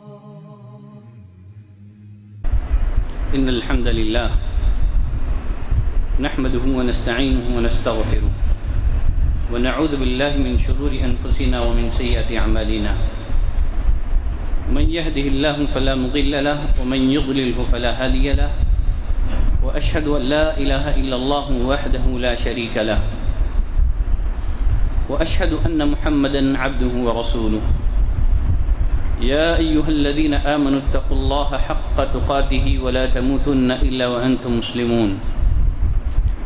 إن الحمد لله نحمده ونستعينه ونستغفره ونعوذ بالله من شرور أنفسنا ومن سيئات أعمالنا من يهده الله فلا مضل له ومن يضلله فلا هادي له وأشهد أن لا إله إلا الله وحده لا شريك له وأشهد أن محمدا عبده ورسوله يا أيها الذين آمنوا اتقوا الله حق تقاته ولا تموتن إلا وأنتم مسلمون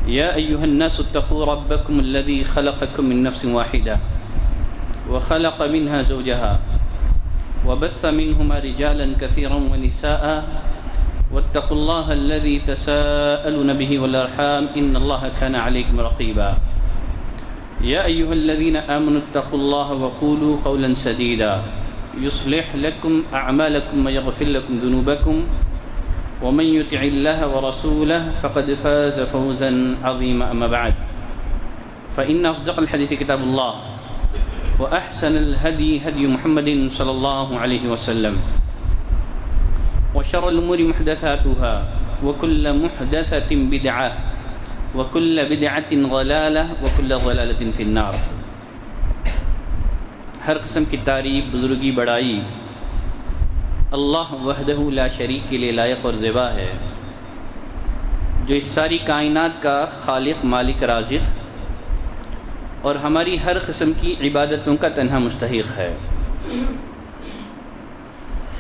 يا أيها الناس اتقوا ربكم الذي خلقكم من نفس واحدة وخلق منها زوجها وبث منهما رجالا كثيرا ونساء واتقوا الله الذي تساءلون به والأرحام إن الله كان عليكم رقيبا يا أيها الذين آمنوا اتقوا الله وقولوا قولا سديدا يصلح لكم أعمالكم ويغفر لكم ذنوبكم ومن يطع الله ورسوله فقد فاز فوزا عظيما أما بعد فإن أصدق الحديث كتاب الله وأحسن الهدي هدي محمد صلى الله عليه وسلم وشر الأمور محدثاتها وكل محدثة بدعة وكل بدعة ضلالة وكل ضلالة في النار۔ ہر قسم کی تعریف، بزرگی، بڑائی اللہ وحدہ لا شریک کے لیے لائق اور زیبا ہے، جو اس ساری کائنات کا خالق، مالک، رازق اور ہماری ہر قسم کی عبادتوں کا تنہا مستحق ہے۔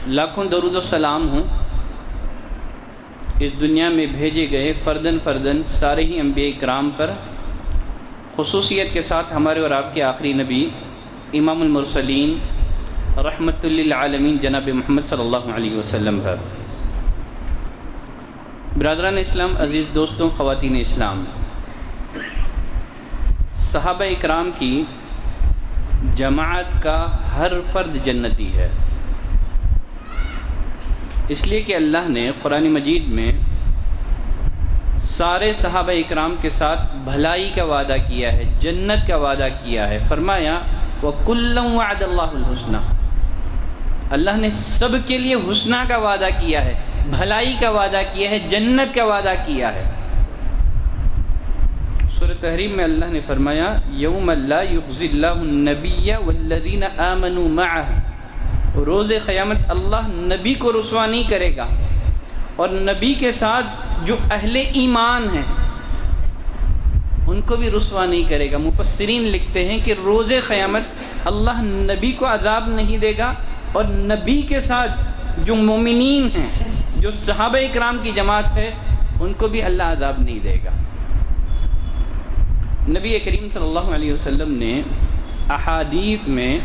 لاکھوں درود و سلام ہوں اس دنیا میں بھیجے گئے فردن فردن سارے ہی انبیاء کرام پر، خصوصیت کے ساتھ ہمارے اور آپ کے آخری نبی امام المرسلین رحمت للعالمین جناب محمد صلی اللہ علیہ وسلم پر۔ برادران اسلام، عزیز دوستوں، خواتین اسلام، صحابہ اکرام کی جماعت کا ہر فرد جنتی ہے، اس لیے کہ اللہ نے قرآن مجید میں سارے صحابہ اکرام کے ساتھ بھلائی کا وعدہ کیا ہے، جنت کا وعدہ کیا ہے۔ فرمایا وَكُلًّا وَعَدَ اللَّهُ الْحُسْنَى، اللہ نے سب کے لیے حسنہ کا وعدہ کیا ہے، بھلائی کا وعدہ کیا ہے، جنت کا وعدہ کیا ہے۔ سورۃ تحریم میں اللہ نے فرمایا یوم لا یخزی اللہ النبی والذین آمنوا معہ، روز قیامت اللہ نبی کو رسوا نہیں کرے گا اور نبی کے ساتھ جو اہل ایمان ہیں ان کو بھی رسوا نہیں کرے گا۔ مفسرین لکھتے ہیں کہ روز قیامت اللہ نبی کو عذاب نہیں دے گا اور نبی کے ساتھ جو مومنین ہیں، جو صحابہ اکرام کی جماعت ہے، ان کو بھی اللہ عذاب نہیں دے گا۔ نبی کریم صلی اللہ علیہ وسلم نے احادیث میں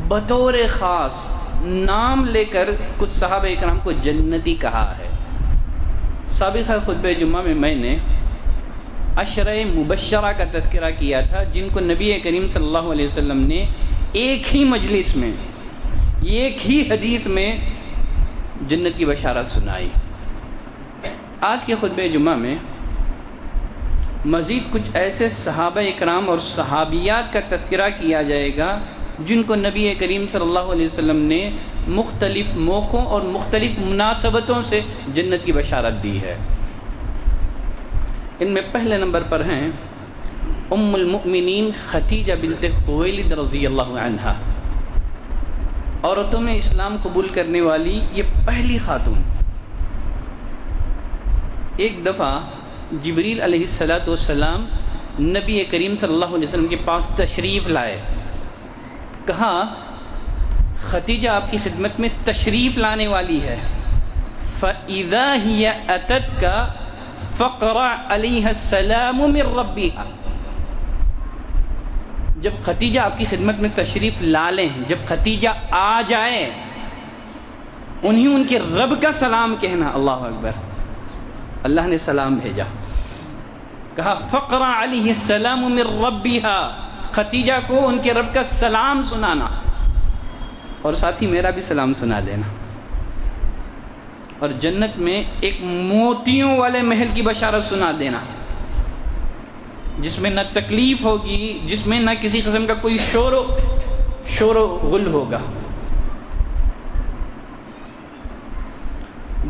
بطور خاص نام لے کر کچھ صحابہ اکرام کو جنتی کہا ہے۔ سابقہ خطبہ جمعہ میں میں نے عشرہ مبشرہ کا تذکرہ کیا تھا، جن کو نبی کریم صلی اللہ علیہ وسلم نے ایک ہی مجلس میں، ایک ہی حدیث میں جنت کی بشارت سنائی۔ آج کے خطبہ جمعہ میں مزید کچھ ایسے صحابہ اکرام اور صحابیات کا تذکرہ کیا جائے گا جن کو نبی کریم صلی اللہ علیہ وسلم نے مختلف موقعوں اور مختلف مناسبتوں سے جنت کی بشارت دی ہے۔ ان میں پہلے نمبر پر ہیں ام المؤمنین خدیجہ بنت خویلد رضی اللہ عنہا، عورتوں میں اسلام قبول کرنے والی یہ پہلی خاتون۔ ایک دفعہ جبریل علیہ السلام نبی کریم صلی اللہ علیہ وسلم کے پاس تشریف لائے، کہا خدیجہ آپ کی خدمت میں تشریف لانے والی ہے، فَإِذَا هِيَ أَتَتْكَ فَقْرَعْ عَلَيْهَا السَّلَامُ مِنْ رَبِّهَا۔ جب خدیجہ آپ کی خدمت میں تشریف لا لیں، جب خدیجہ آ جائے، انہیں ان کے رب کا سلام کہنا۔ اللہ اکبر، اللہ نے سلام بھیجا، کہا فَقْرَعْ عَلَيْهِ السَّلَامُ مِنْ رَبِّهَا، خدیجہ کو ان کے رب کا سلام سنانا اور ساتھ ہی میرا بھی سلام سنا دینا۔ اور جنت میں ایک موتیوں والے محل کی بشارت سنا دینا، جس میں نہ تکلیف ہوگی، جس میں نہ کسی قسم کا کوئی شور و غل ہوگا۔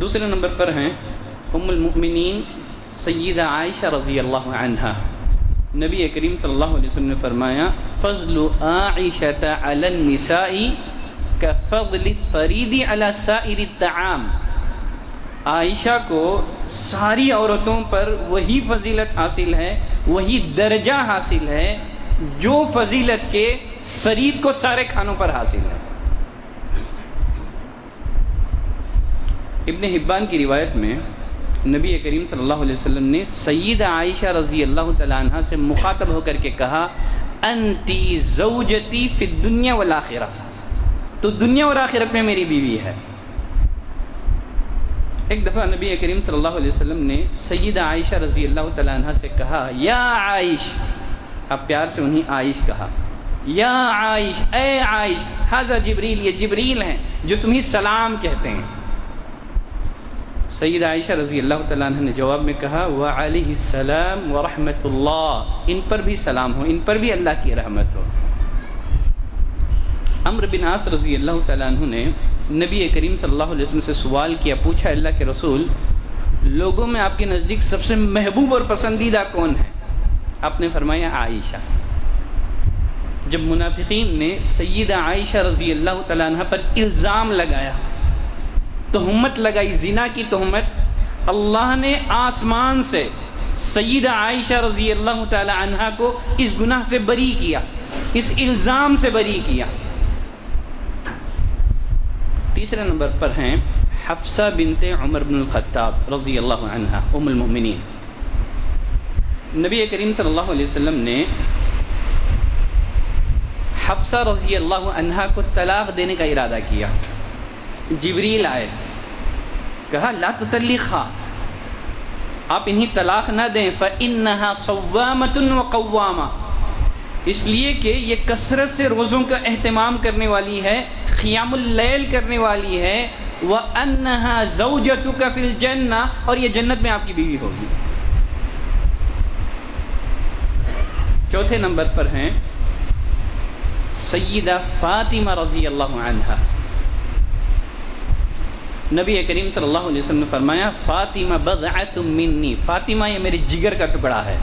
دوسرے نمبر پر ہیں ام المؤمنین سیدہ عائشہ رضی اللہ عنہا۔ نبی کریم صلی اللہ علیہ وسلم نے فرمایا فضل عائشہ علی النساء کفضل الثرید علی سائر الطعام، عائشہ کو ساری عورتوں پر وہی فضیلت حاصل ہے، وہی درجہ حاصل ہے جو فضیلت کے ثرید کو سارے کھانوں پر حاصل ہے۔ ابن حبان کی روایت میں نبی کریم صلی اللہ علیہ وسلم نے سیدہ عائشہ رضی اللہ تعالیٰ عنہ سے مخاطب ہو کر کے کہا انتی زوجتی فی الدنیا والآخرہ، تو دنیا اور آخرت میں میری بیوی ہے۔ ایک دفعہ نبی کریم صلی اللہ علیہ وسلم نے سیدہ عائشہ رضی اللہ تعالیٰ عنہ سے کہا یا عائش، اب پیار سے انہیں عائش کہا، یا عائش، اے عائش، ھذا جبریل، یہ جبریل ہیں جو تمہیں سلام کہتے ہیں۔ سیدہ عائشہ رضی اللہ تعالیٰ عنہ نے جواب میں کہا وعلیہ السلام ورحمۃ اللہ، ان پر بھی سلام ہو، ان پر بھی اللہ کی رحمت ہو۔ عمرو بن عاص رضی اللہ تعالیٰ عنہ نے نبی کریم صلی اللہ علیہ وسلم سے سوال کیا، پوچھا اللہ کے رسول لوگوں میں آپ کے نزدیک سب سے محبوب اور پسندیدہ کون ہے؟ آپ نے فرمایا عائشہ۔ جب منافقین نے سیدہ عائشہ رضی اللہ تعالیٰ عنہ پر الزام لگایا، تہمت لگائی، زنا کی تہمت، اللہ نے آسمان سے سیدہ عائشہ رضی اللہ تعالی عنہا کو اس گناہ سے بری کیا، اس الزام سے بری کیا۔ تیسرے نمبر پر ہیں حفصہ بنت عمر بن الخطاب رضی اللہ عنہا ام المؤمنین۔ نبی کریم صلی اللہ علیہ وسلم نے حفصہ رضی اللہ عنہا کو طلاق دینے کا ارادہ کیا، جبریل آئے، کہا لا تطلقھا، آپ انہیں طلاق نہ دیں، فإنها صوامۃ وقوامہ، اس لیے کہ یہ کثرت سے روزوں کا اہتمام کرنے والی ہے، قیام اللیل کرنے والی ہے، وأنها زوجتک فی الجنہ، اور یہ جنت میں آپ کی بیوی ہوگی۔ چوتھے نمبر پر ہیں سیدہ فاطمہ رضی اللہ عنہا۔ نبی کریم صلی اللہ علیہ وسلم نے فرمایا فاطمہ بضعۃ منی، فاطمہ یہ میرے جگر کا ٹکڑا ہے،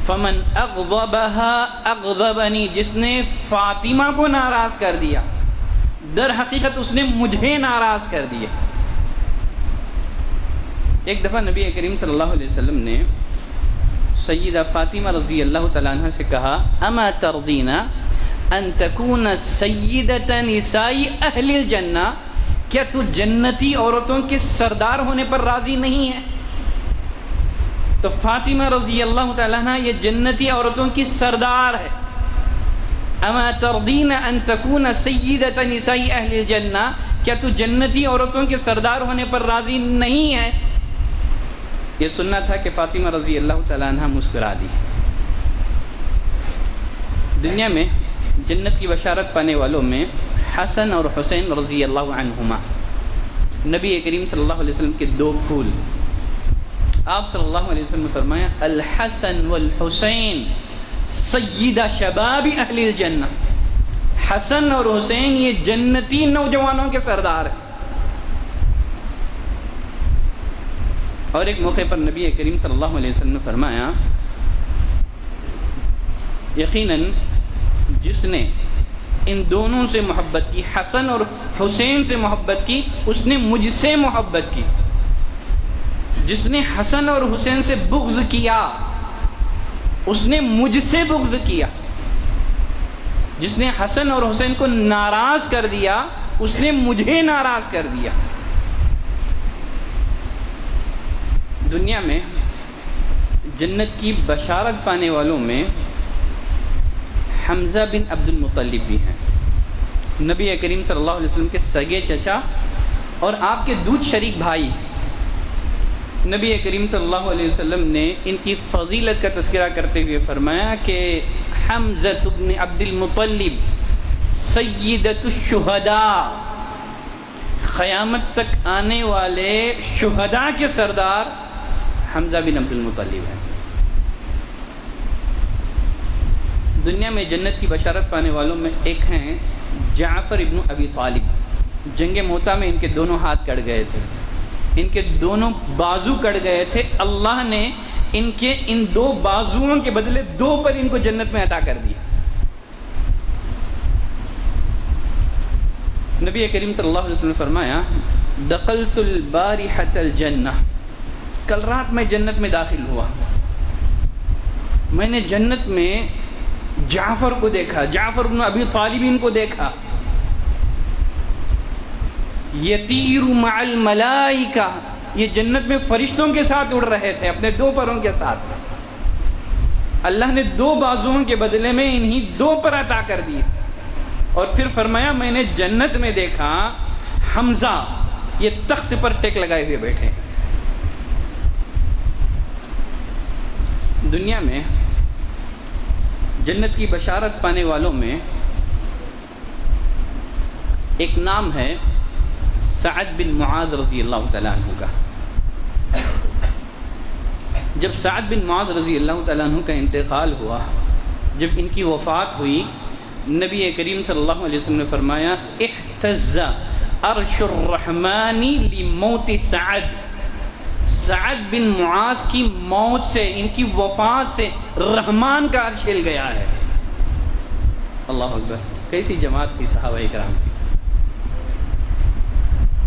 فمن اغضبها اغضبنی، جس نے فاطمہ کو ناراض کر دیا در حقیقت اس نے مجھے ناراض کر دیا۔ ایک دفعہ نبی کریم صلی اللہ علیہ وسلم نے سیدہ فاطمہ رضی اللہ تعالیٰ عنہ سے کہا اما ترضین ان تکون سیدۃ نساء اہل الجنہ، کیا تو جنتی عورتوں کے سردار ہونے پر راضی نہیں ہے؟ تو فاطمہ رضی اللہ تعالیٰ عنہ یہ جنتی عورتوں کی سردار ہے۔ اما ترضین ان تکون سیدۃ نساء اہل الجنہ، کیا تو جنتی عورتوں کے سردار ہونے پر راضی نہیں ہے؟ یہ سننا تھا کہ فاطمہ رضی اللہ تعالیٰ عنہ مسکرا دی۔ دنیا میں جنت کی بشارت پانے والوں میں حسن اور حسین رضی اللہ عنہما، نبی کریم صلی اللہ علیہ وسلم کے دو پھول۔ آپ صلی اللہ علیہ وسلم نے فرمایا الحسن والحسین سیدہ شباب اہل الجنہ، حسن اور حسین یہ جنتی نوجوانوں کے سردار ہیں۔ اور ایک موقع پر نبی کریم صلی اللہ علیہ وسلم نے فرمایا یقیناً جس نے ان دونوں سے محبت کی، حسن اور حسین سے محبت کی، اس نے مجھ سے محبت کی۔ جس نے حسن اور حسین سے بغض کیا اس نے مجھ سے بغض کیا۔ جس نے حسن اور حسین کو ناراض کر دیا اس نے مجھے ناراض کر دیا۔ دنیا میں جنت کی بشارت پانے والوں میں حمزہ بن عبد المطلب بھی ہیں، نبی کریم صلی اللہ علیہ وسلم کے سگے چچا اور آپ کے دودھ شریک بھائی۔ نبی کریم صلی اللہ علیہ وسلم نے ان کی فضیلت کا تذکرہ کرتے ہوئے فرمایا کہ حمزہ بن عبد المطلب سیدۃ الشہداء، قیامت تک آنے والے شہداء کے سردار حمزہ بن عبد المطلب ہیں۔ دنیا میں جنت کی بشارت پانے والوں میں ایک ہیں جعفر ابن ابی طالب۔ جنگ موتا میں ان کے دونوں ہاتھ کٹ گئے تھے، ان کے دونوں بازو کٹ گئے تھے، اللہ نے ان کے ان دو بازوؤں کے بدلے دو پر ان کو جنت میں عطا کر دیا۔ نبی کریم صلی اللہ علیہ وسلم نے فرمایا دخلت البارحۃ الجنہ، کل رات میں جنت میں داخل ہوا، میں نے جنت میں جعفر کو دیکھا، جعفر بن ابی طالب کو دیکھا، یطیر مع الملائکہ، یہ جنت میں فرشتوں کے ساتھ اڑ رہے تھے اپنے دو پروں کے ساتھ۔ اللہ نے دو بازوؤں کے بدلے میں انہی دو پر عطا کر دیے۔ اور پھر فرمایا میں نے جنت میں دیکھا حمزہ، یہ تخت پر ٹیک لگائے ہوئے بیٹھے۔ دنیا میں جنت کی بشارت پانے والوں میں ایک نام ہے سعد بن معاذ رضی اللہ تعالیٰ عنہ کا۔ جب سعد بن معاذ رضی اللہ تعالیٰ عنہ کا انتقال ہوا، جب ان کی وفات ہوئی، نبی کریم صلی اللہ علیہ وسلم نے فرمایا احتز عرش الرحمن لموت سعد، سعد بن معاذ کی موت سے، ان کی وفات سے رحمان کا عرش ہل گیا ہے۔ اللہ اکبر، کیسی جماعت تھی صحابہ کرام کی،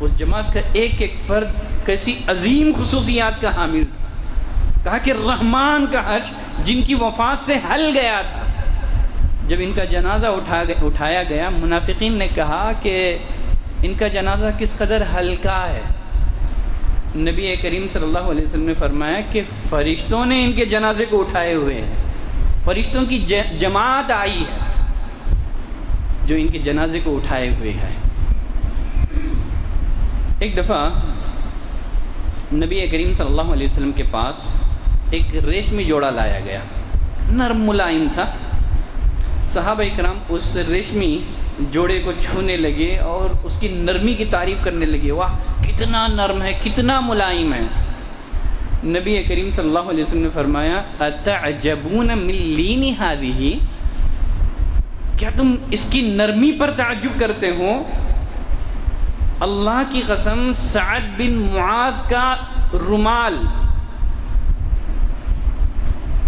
اس جماعت کا ایک ایک فرد کیسی عظیم خصوصیات کا حامل تھا۔ کہا کہ رحمان کا عرش جن کی وفات سے ہل گیا تھا۔ جب ان کا جنازہ اٹھایا گیا، منافقین نے کہا کہ ان کا جنازہ کس قدر ہلکا ہے۔ نبی کریم صلی اللہ علیہ وسلم نے فرمایا کہ فرشتوں نے ان کے جنازے کو اٹھائے ہوئے ہیں، فرشتوں کی جماعت آئی ہے جو ان کے جنازے کو اٹھائے ہوئے ہے۔ ایک دفعہ نبی کریم صلی اللہ علیہ وسلم کے پاس ایک ریشمی جوڑا لایا گیا، نرم ملائم تھا۔ صحابہ کرام اس ریشمی جوڑے کو چھونے لگے اور اس کی نرمی کی تعریف کرنے لگے، واہ کتنا نرم ہے، کتنا ملائم ہے۔ نبی کریم صلی اللہ علیہ وسلم نے فرمایا اتعجبون من لین ہذہ، کیا تم اس کی نرمی پر تعجب کرتے ہو؟ اللہ کی قسم سعد بن معاذ کا رومال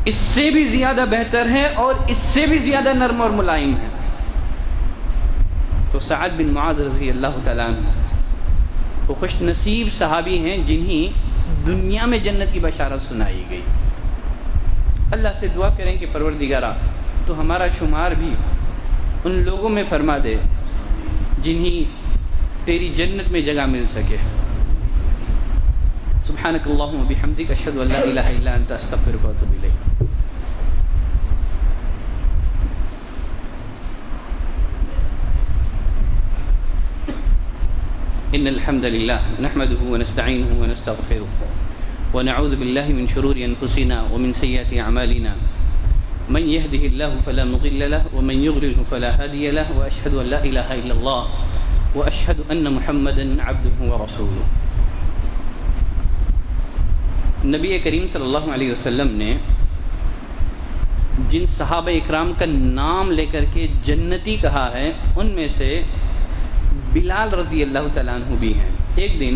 اس سے بھی زیادہ بہتر ہے اور اس سے بھی زیادہ نرم اور ملائم ہے۔ تو سعد بن معاذ رضی اللہ تعالیٰ عنہ وہ خوش نصیب صحابی ہیں جنہیں دنیا میں جنت کی بشارت سنائی گئی۔ اللہ سے دعا کریں کہ پروردگارا تو ہمارا شمار بھی ان لوگوں میں فرما دے جنہیں تیری جنت میں جگہ مل سکے۔ سبحانک اللہم و بحمدک، اشہد ان لا الہ الا انت، استغفرک و اتوب الیک۔ ان الحمد للہ نحمده ونستعینه ونستغفره ونعوذ باللہ من شرور انفسنا ومن سیئات اعمالنا، من يهده الله فلا مضل له ومن يضلل فلا هادي له، واشهد ان لا اله الا الله واشهد ان محمدا عبده ورسوله۔ نبی کریم صلی اللہ علیہ وسلم نے جن صحابہ اکرام کا نام لے کر کے جنتی کہا ہے، ان میں سے بلال رضی اللہ تعالیٰ عنہ بھی ہیں۔ ایک دن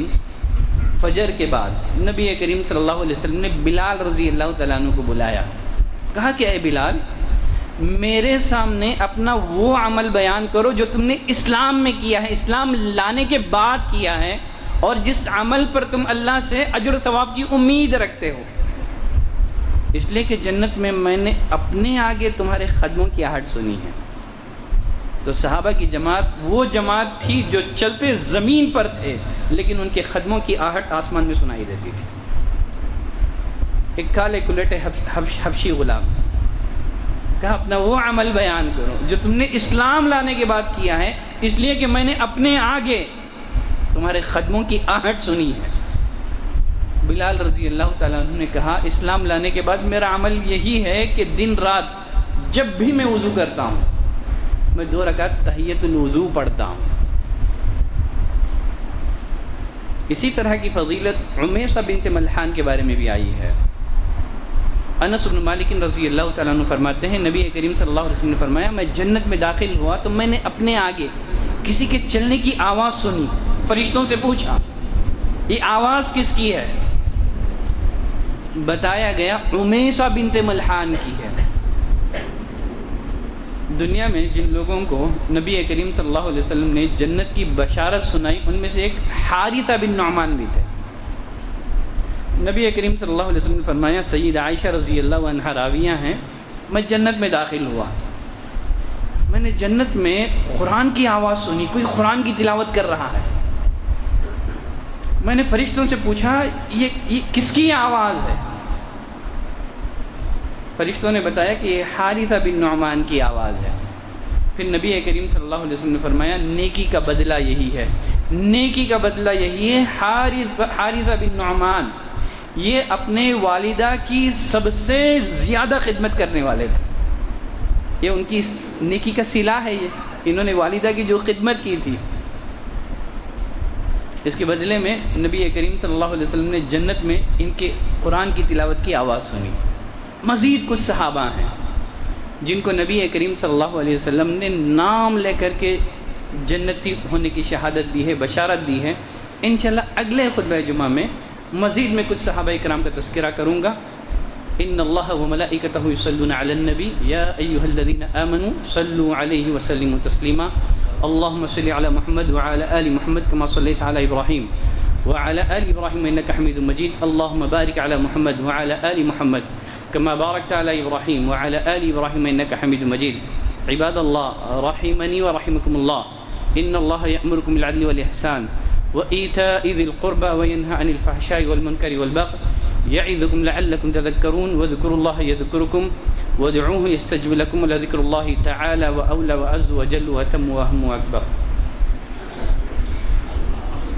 فجر کے بعد نبی کریم صلی اللہ علیہ وسلم نے بلال رضی اللہ تعالیٰ عنہ کو بلایا، کہا کہ اے بلال میرے سامنے اپنا وہ عمل بیان کرو جو تم نے اسلام میں کیا ہے، اسلام لانے کے بعد کیا ہے، اور جس عمل پر تم اللہ سے اجر و ثواب کی امید رکھتے ہو، اس لیے کہ جنت میں نے اپنے آگے تمہارے قدموں کی آہٹ سنی ہے۔ تو صحابہ کی جماعت وہ جماعت تھی جو چلتے زمین پر تھے لیکن ان کے قدموں کی آہٹ آسمان میں سنائی دیتی تھی۔ ایک کالے کلٹے حبشی غلام، کہا اپنا وہ عمل بیان کرو جو تم نے اسلام لانے کے بعد کیا ہے، اس لیے کہ میں نے اپنے آگے تمہارے قدموں کی آہٹ سنی ہے۔ بلال رضی اللہ تعالیٰ عنہ نے کہا اسلام لانے کے بعد میرا عمل یہی ہے کہ دن رات جب بھی میں وضو کرتا ہوں میں 2 رکعت تحیۃ الوضو پڑھتا ہوں۔ اسی طرح کی فضیلت عمیسہ بنت ملحان کے بارے میں بھی آئی ہے۔ انس بن مالک رضی اللہ تعالیٰ عنہ فرماتے ہیں نبی کریم صلی اللہ علیہ وسلم نے فرمایا میں جنت میں داخل ہوا تو میں نے اپنے آگے کسی کے چلنے کی آواز سنی، فرشتوں سے پوچھا یہ آواز کس کی ہے؟ بتایا گیا عمیسہ بنت ملحان کی ہے۔ دنیا میں جن لوگوں کو نبی کریم صلی اللہ علیہ وسلم نے جنت کی بشارت سنائی ان میں سے ایک حارثہ بن نعمان بھی تھے۔ نبی کریم صلی اللہ علیہ وسلم نے فرمایا، سید عائشہ رضی اللہ عنہا راویہ ہیں، میں جنت میں داخل ہوا، میں نے جنت میں قرآن کی آواز سنی، کوئی قرآن کی تلاوت کر رہا ہے۔ میں نے فرشتوں سے پوچھا یہ کس کی آواز ہے؟ فرشتوں نے بتایا کہ یہ حارثہ بن نعمان کی آواز ہے۔ پھر نبی کریم صلی اللہ علیہ وسلم نے فرمایا، نیکی کا بدلہ یہی ہے، نیکی کا بدلہ یہی ہے۔ حارثہ بن نعمان یہ اپنے والدہ کی سب سے زیادہ خدمت کرنے والے تھے، یہ ان کی نیکی کا صلہ ہے، یہ انہوں نے والدہ کی جو خدمت کی تھی، اس کے بدلے میں نبی کریم صلی اللہ علیہ وسلم نے جنت میں ان کے قرآن کی تلاوت کی آواز سنی۔ مزید کچھ صحابہ ہیں جن کو نبی کریم صلی اللہ علیہ وسلم نے نام لے کر کے جنتی ہونے کی شہادت دی ہے، بشارت دی ہے۔ انشاءاللہ اگلے خطبہ جمعہ میں مزید میں کچھ صحابہ کرام کا تذکرہ کروں گا۔ ان اللہ وملائکتہ یصلون علی النبی یا ایھا الذین آمنوا صلوا علیہ وسلموا تسلیما اللهم صل على محمد وعلى آل محمد كما صليت على إبراهيم وعلى آل إبراهيم إنك حميد مجيد اللهم بارك على محمد وعلى آل محمد كما باركت على إبراهيم وعلى آل إبراهيم إنك حميد مجيد عباد الله رحمني ورحمكم الله إن الله يأمركم بالعدل والإحسان وإيتاء ذي القربى وينهى عن الفحشاء والمنكر والبغي يعظكم لعلكم تذكرون واذكروا الله يذكركم وادعوه يستجب لكم ولذكر الله تعالى وأولى وأعز وجل وأتم وأهم وأكبر